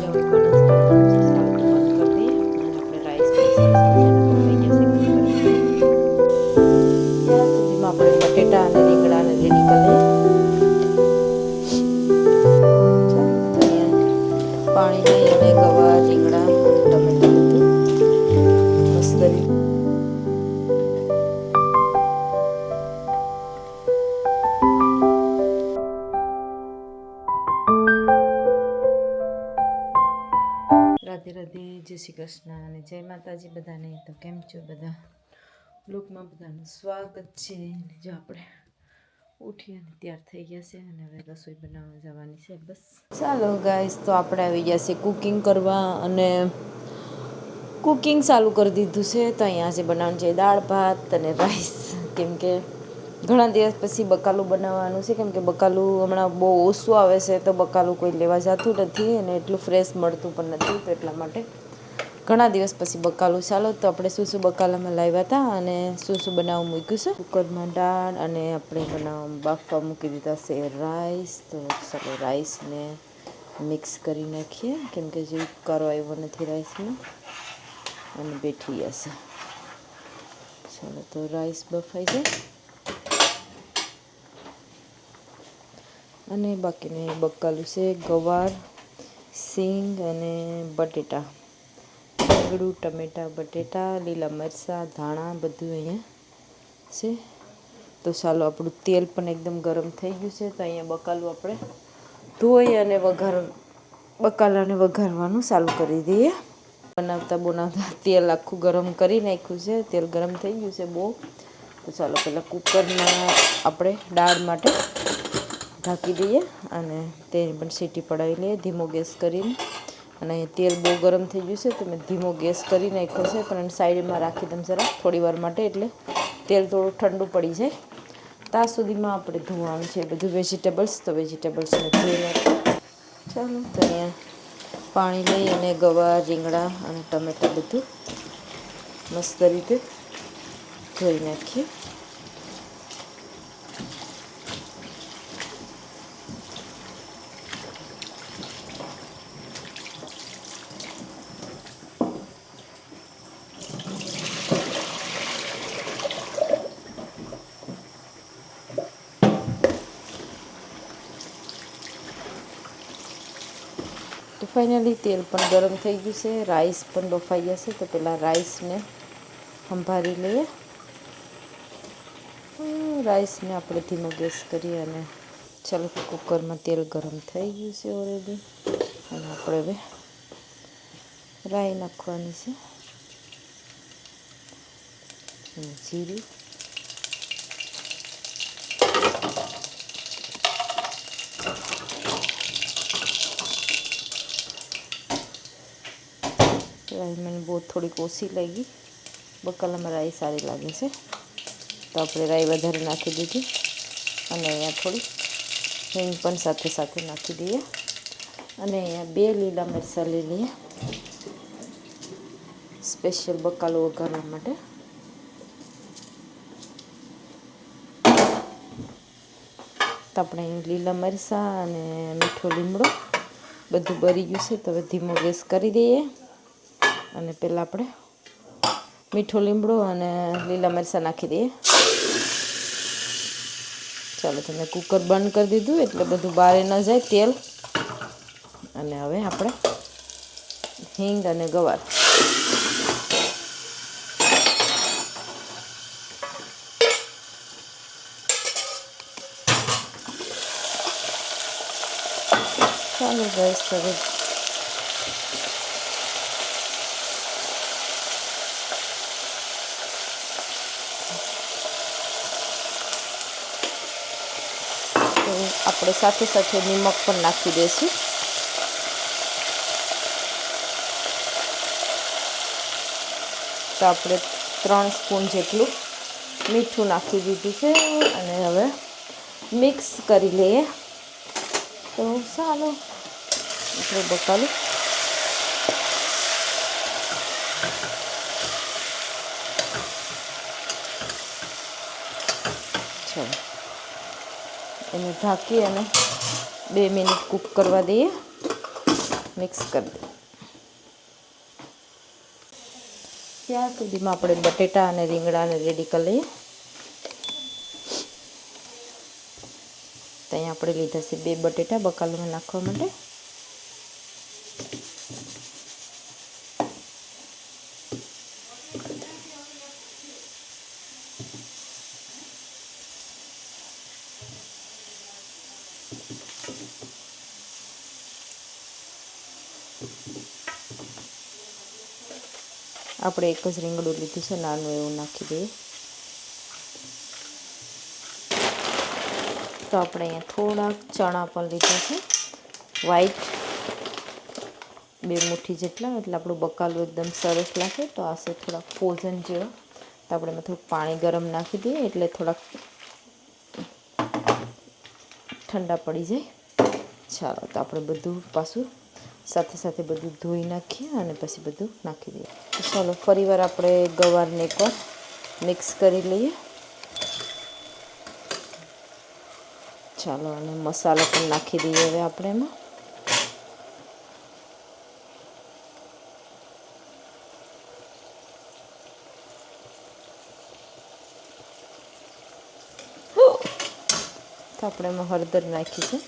હવે બનાસ કાઢવાનું છે, સારું તો બંધ કરી દઈએ અને આપણે રાઈસ પણ સરસ મજાના બફાઈ જશે કુકરમાં. ત્યાં સુધીમાં આપણે બટેટા અને રીંગણાને રેડી કરી લઈએ. ચાલો તો અહીંયા પાણી લઈ અને ગવાર, રીંગણા અને ટમેટા બધું મસ્ત રીતે રાધે રાધે, જય શ્રી કૃષ્ણ અને જય માતાજી બધાને. તો કેમ છો બધા? લોકમાં બધાનું સ્વાગત છે. જો આપણે ઉઠી અને તૈયાર થઈ ગયા છે અને હવે રસોઈ બનાવવા જવાની છે. બસ ચાલો ગાઈસ, તો આપણે આવી ગયા છે કુકિંગ કરવા અને કુકિંગ ચાલુ કરી દીધું છે. તો અહીંયા આજે બનાવવાનું છે દાળ ભાત અને રાઈસ, કેમ કે ઘણા દિવસ પછી બકાલું બનાવવાનું છે. કેમ કે બકાલું હમણાં બહુ ઓછું આવે છે, તો બકાલું કોઈ લેવા જતું નથી અને એટલું ફ્રેશ મળતું પણ નથી. તો એટલા માટે ઘણા દિવસ પછી બકાલું. ચાલો તો આપણે શું શું બકાલામાં લાવ્યા હતા અને શું શું બનાવવા મૂક્યું છે. કુકરમાં દાળ અને આપણે બનાવવા બાફવા મૂકી દીધા છે રાઈસ. તો ચાલો રાઈસને મિક્સ કરી નાખીએ, કેમ કે જે ઉકારો આવ્યો નથી રાઈસમાં અને બેઠી જશે. ચાલો તો રાઈસ બફાઈ જાય અને બાકીને બકાલું છે ગવાર, સિંગ અને બટેટા, રીંગણું, ટમેટા, બટેટા, લીલા મરચાં, ધાણા બધું અહીંયા છે. તો ચાલો આપણું તેલ પણ એકદમ ગરમ થઈ ગયું છે. તો અહીંયા બકાલું આપણે ધોઈ અને બકાલાને વઘારવાનું ચાલુ કરી દઈએ. બનાવતા તેલ આખું ગરમ કરી નાખ્યું છે. તેલ ગરમ થઈ ગયું છે બહુ. તો ચાલો પહેલાં કુકરમાં આપણે દાળ માટે ઢાંકી દઈએ અને તેની પણ સીટી પડાવી લઈએ ધીમો ગેસ કરીને. અને તેલ બહુ ગરમ થઈ ગયું છે તો મેં ધીમો ગેસ કરી નાખ્યો છે, પણ સાઈડમાં રાખી દઉં જરા થોડી વાર માટે, એટલે તેલ થોડું ઠંડુ પડી જાય. ત્યાં સુધીમાં આપણે ધોવાનું છે બધું વેજીટેબલ્સ. તો વેજીટેબલ્સને ધોઈ નાખીએ. ચાલો તો અહીંયા પાણી લઈ અને ગવાર, રીંગણા અને ટમેટાં બધું મસ્ત રીતે ધોઈ નાખીએ. તો ફાઇનલી તેલ પણ ગરમ થઈ ગયું છે, રાઈસ પણ બફાઈ જશે. તો પહેલાં રાઈસને સંભાળી લઈએ. રાઈસને આપણે ધીમો ગેસ કરીએ અને ચાલો કુકરમાં તેલ ગરમ થઈ ગયું છે ઓલરેડી. અને આપણે હવે રાઈ નાખવાની છે અને જીરું, રાઈ મને બહુ થોડીક ઓછી લાગી. બકાલામાં રાઈ સારી લાગે છે તો આપણે રાઈ વધારે નાખી દીધી. અને અહીંયા થોડી હિંગ પણ સાથે સાથે નાખી દઈએ. અને અહીંયા 2 લીલા મરચાં લઈ લઈએ સ્પેશિયલ બકાલો વઘારવા માટે. તો આપણે લીલા મરચાં અને મીઠો લીમડો બધું બળી ગયું છે. તો હવે ધીમો ગેસ કરી દઈએ અને પહેલાં આપણે મીઠો લીમડો અને લીલા મરચાં નાખી દઈએ. ચાલો તો મેં કુકર બંધ કરી દીધું એટલે બધું બહાર ન જાય તેલ. અને હવે આપણે હિંગ અને ગવાર ચાલો ગેસ હવે તો આપણે સાથે સાથે નિમક પણ નાખી દઈશું. તો આપણે 3 સ્પૂન જેટલું મીઠું નાખી દીધું છે અને હવે મિક્સ કરી લઈએ. તો ચાલો આપણે બકાલું ચાલો એને ઢાંકી અને 2 મિનિટ કૂક કરવા દઈએ. મિક્સ કરી દઈએ. ત્યાં સુધીમાં આપણે બટેટા અને રીંગણાને રેડી કરી લઈએ. તો અહીંયા આપણે લીધા છે 2 બટેટા બકાલુમાં નાખવા માટે. આપણે એક જ રીંગણું લીધું છે, નાનું એવું નાખી દઈએ. તો આપણે અહીંયા થોડાક ચણા પણ લીધા છે વ્હાઈટ, 2 મુઠ્ઠી જેટલા, એટલે આપણું બકાલું એકદમ સરસ લાગે. તો આ છે થોડાક ફ્રોઝન જેવા. તો આપણે એમાં થોડુંક પાણી ગરમ નાખી દઈએ એટલે થોડાક ઠંડા પડી જાય. ચાલો, તો આપણે બધું પાછું સાથે સાથે બધું ધોઈ નાખીએ અને પછી બધું નાખી દઈએ. તો ચાલો ફરીવાર આપણે ગવારને એકવાર મિક્સ કરી લઈએ. ચાલો, અને મસાલો પણ નાખી દઈએ હવે આપણે એમાં. તો આપણે એમાં હળદર નાખી છે.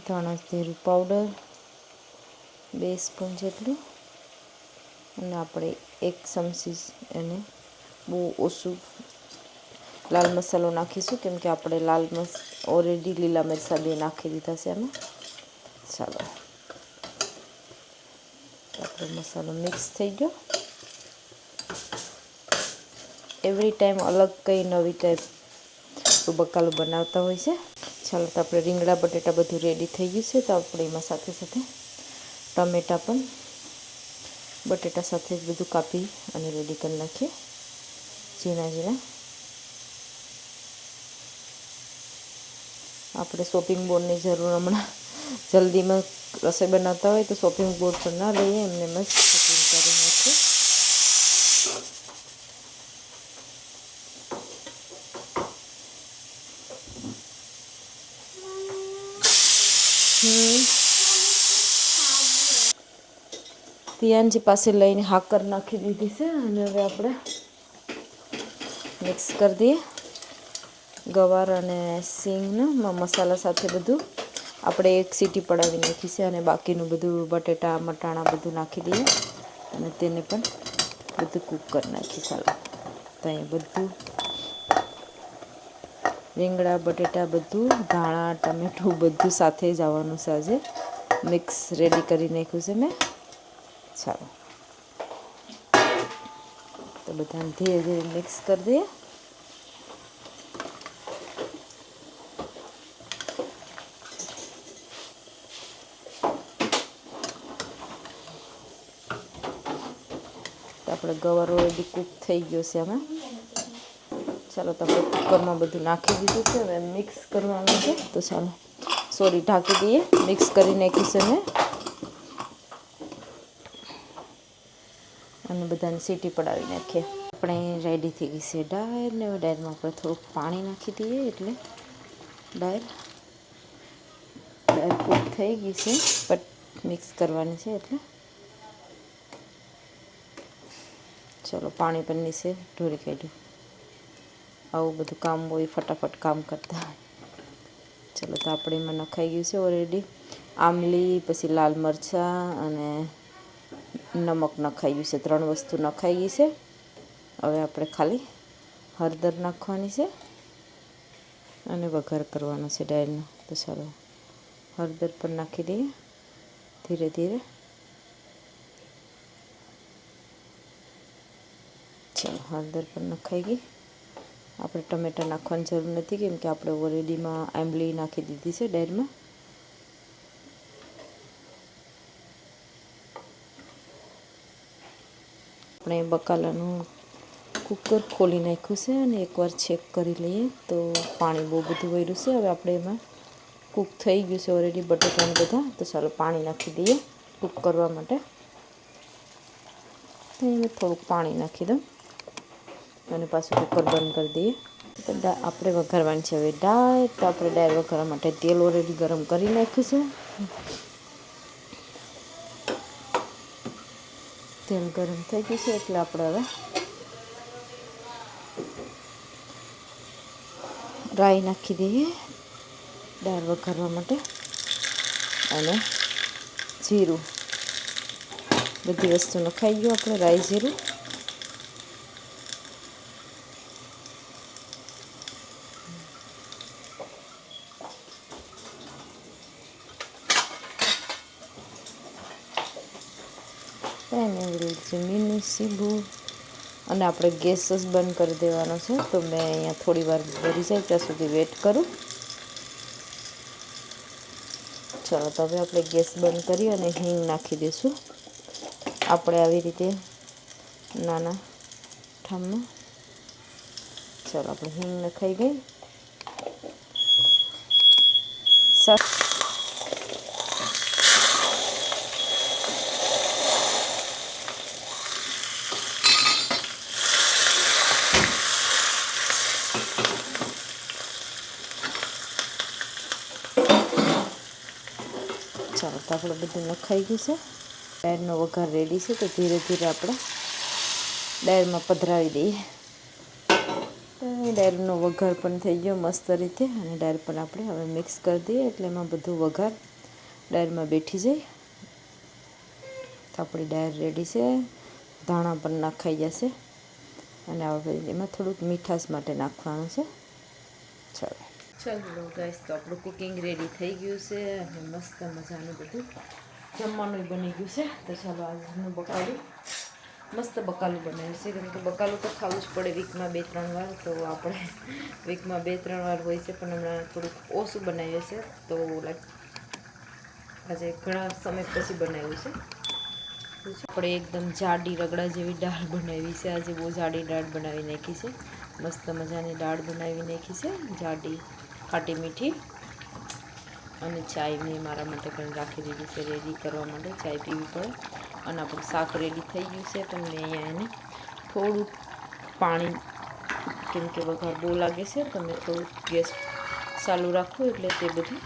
ધાણા જીરું પાવડર 2 સ્પૂન જેટલું, અને આપણે 1 ચમચી એને બહુ ઓછું લાલ મસાલો નાખીશું, કેમ કે આપણે ઓલરેડી લીલા મરચાં 2 નાખી દીધા છે એમાં. ચાલો, આપણો મસાલો મિક્સ થઈ ગયો. એવરી ટાઈમ અલગ કંઈ નવી ટાઈપ બકાલું બનાવતા હોય છે. ચાલો, તો આપણે રીંગણા બટેટા બધું રેડી થઈ ગયું છે. તો આપણે એમાં સાથે સાથે ટમેટાં પણ બટેટા સાથે જ બધું કાપી અને રેડી કરી નાખીએ ઝીણા ઝીણા. આપણે શોપિંગ બોર્ડની જરૂર હમણાં જલ્દીમાં રસોઈ બનાવતા હોય તો શોપિંગ બોર્ડ પર ના લઈએ, એમને મસ્ત શોપિંગ કરી નાખીએ. પિયાનજી પાસે લઈને હાકર નાખી દીધી છે, અને હવે આપણે મિક્સ કરી દઈએ. ગવાર અને સિંગના મસાલા સાથે બધું આપણે 1 સીટી પડાવી નાખી છે, અને બાકીનું બધું બટેટા મટાણા બધું નાખી દઈએ અને તેને પણ બધું કૂક કરી નાખીએ. ચાલો, તો અહીં બધું રીંગણા બટેટા બધું ધાણા ટમેટું બધું સાથે જ આવવાનું છે. આજે મિક્સ રેડી કરી નાખ્યું છે મેં. ચાલો, તો બધાને ધીરે ધીરે મિક્સ કરી દઈએ. તો આપણે ગવાર ઓલરેડી કૂક થઈ ગયો છે આમાં. ચાલો, તો આપણે કુકરમાં બધું નાખી દીધું છે. હવે મિક્સ કરવાનું છે. તો ચાલો, ઢાંકી દઈએ. મિક્સ કરી નાખીશું મેં, અને બધાને સીટી પડાવી નાખીએ. આપણે રેડી થઈ ગઈ છે દાળ, ને દાળમાં આપણે થોડુંક પાણી નાખી દઈએ એટલે દાળ કૂક થઈ ગઈ છે, બટ મિક્સ કરવાની છે એટલે. ચલો, પાણી પણ નીચે ઢોળી કાઢ્યું. આવું બધું કામ હોય, ફટાફટ કામ કરતા હોય. ચલો, તો આપણે એમાં નખાઈ ગયું છે ઓલરેડી આમલી, પછી લાલ મરચાં અને નમક નખાઈ ગયું છે. 3 વસ્તુ નખાઈ ગઈ છે. હવે આપણે ખાલી હળદર નાખવાની છે અને વઘાર કરવાનો છે દાળનો. તો ચાલો, હળદર પણ નાખી દઈએ ધીરે ધીરે. ચાલો, હળદર પણ નખાઈ ગઈ. આપણે ટમેટાં નાખવાની જરૂર નથી, કેમ કે આપણે ઓલરેડીમાં આંબલી નાખી દીધી છે દાળમાં. આપણે બકાલાનું કુકર ખોલી નાખ્યું છે, અને એકવાર ચેક કરી લઈએ તો પાણી બહુ બધું વળ્યું છે. હવે આપણે એમાં કૂક થઈ ગયું છે ઓલરેડી બટેટાને બધા. તો ચાલો, પાણી નાખી દઈએ કૂક કરવા માટે. તો એમાં થોડુંક પાણી નાખી દઉં. અને પાછું કુકર બંધ કરી દઈએ. તો આપણે વઘારવાની છે હવે દાળ. તો આપણે દાળ વઘારવા માટે તેલ ઓલરેડી ગરમ કરી નાખ્યું છે. તેલ ગરમ થઈ ગયું છે એટલે આપણે હવે રાઈ નાખી દઈએ દાળ વઘારવા માટે, અને જીરું. બધી વસ્તુ નખાઈ ગયું આપણે રાઈ જીરું. જમીન સીબું અને આપણે ગેસ જ બંધ કરી દેવાનો છે. તો મેં અહીંયા થોડી વાર ભરી જાય ત્યાં સુધી વેટ કરું. ચાલો, તો હવે આપણે ગેસ બંધ કરી અને હિંગ નાખી દઈશું. આપણે આવી રીતે નાના ઠામમાં. ચાલો, આપણે હિંગ નખાઈ ગઈ. ચાલો, તો આપણે બધું નખાઈ ગયું છે. દાળનો વઘાર રેડી છે. તો ધીરે ધીરે આપણે દાળમાં પધરાવી દઈએ. દાળનો વઘાર પણ થઈ ગયો મસ્ત રીતે, અને દાળ પણ આપણે હવે મિક્સ કરી દઈએ એટલે એમાં બધું વઘાર દાળમાં બેઠી જાય. તો આપણી દાળ રેડી છે. ધાણા પણ નાખાઈ જશે, અને આપણે એમાં થોડુંક મીઠાશ માટે નાખવાનું છે. ચાલો ગાઈસ, તો આપણું કુકિંગ રેડી થઈ ગયું છે, અને મસ્ત મજાનું બધું જમવાનું બની ગયું છે. તો ચાલો, આજનું બકાલું મસ્ત બકાલું બનાવ્યું છે. કેમ કે બકાલું તો ખાવું જ પડે વીકમાં 2-3 વાર. તો આપણે વીકમાં 2-3 વાર હોય છે, પણ હમણાં થોડુંક ઓછું બનાવ્યું છે. તો આજે ઘણા સમય પછી બનાવ્યું છે. આપણે એકદમ જાડી રગડા જેવી દાળ બનાવી છે. આજે બહુ જાડી દાળ બનાવી નાખી છે. મસ્ત મજાની દાળ બનાવી નાખી છે, જાડી ખાટી મીઠી. અને ચાય મેં મારા માટે પણ રાખી દીધી છે રેડી કરવા માટે. ચાય પીવી પડે. અને આપણું શાક રેડી થઈ ગયું છે, પણ મેં અહીંયા એને થોડુંક પાણી, કેમ કે વઘાર બહુ લાગે છે, તો મેં થોડુંક ગેસ ચાલુ રાખવું એટલે તે બધું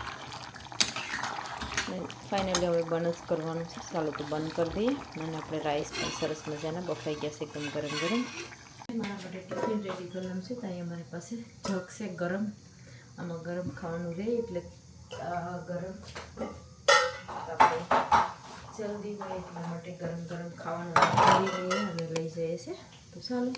ફાઇનલી હવે બંધ જ કરવાનું છે. ચાલો, તો બંધ કરી દઈએ. અને આપણે રાઈસ પણ સરસ મજાના બફાઈ ગયા છે એકદમ ગરમ ગરમ. મારા માટે ટિફિન રેડી કરવાનું છે. તો અહીંયા મારી પાસે જગ છે ગરમ. આમાં ગરમ ખાવાનું રહે એટલે ગરમ આપણે જલ્દી હોય એટલા માટે ગરમ ગરમ ખાવાનું લઈ જઈએ અને લઈ જઈએ છે. તો ચાલો.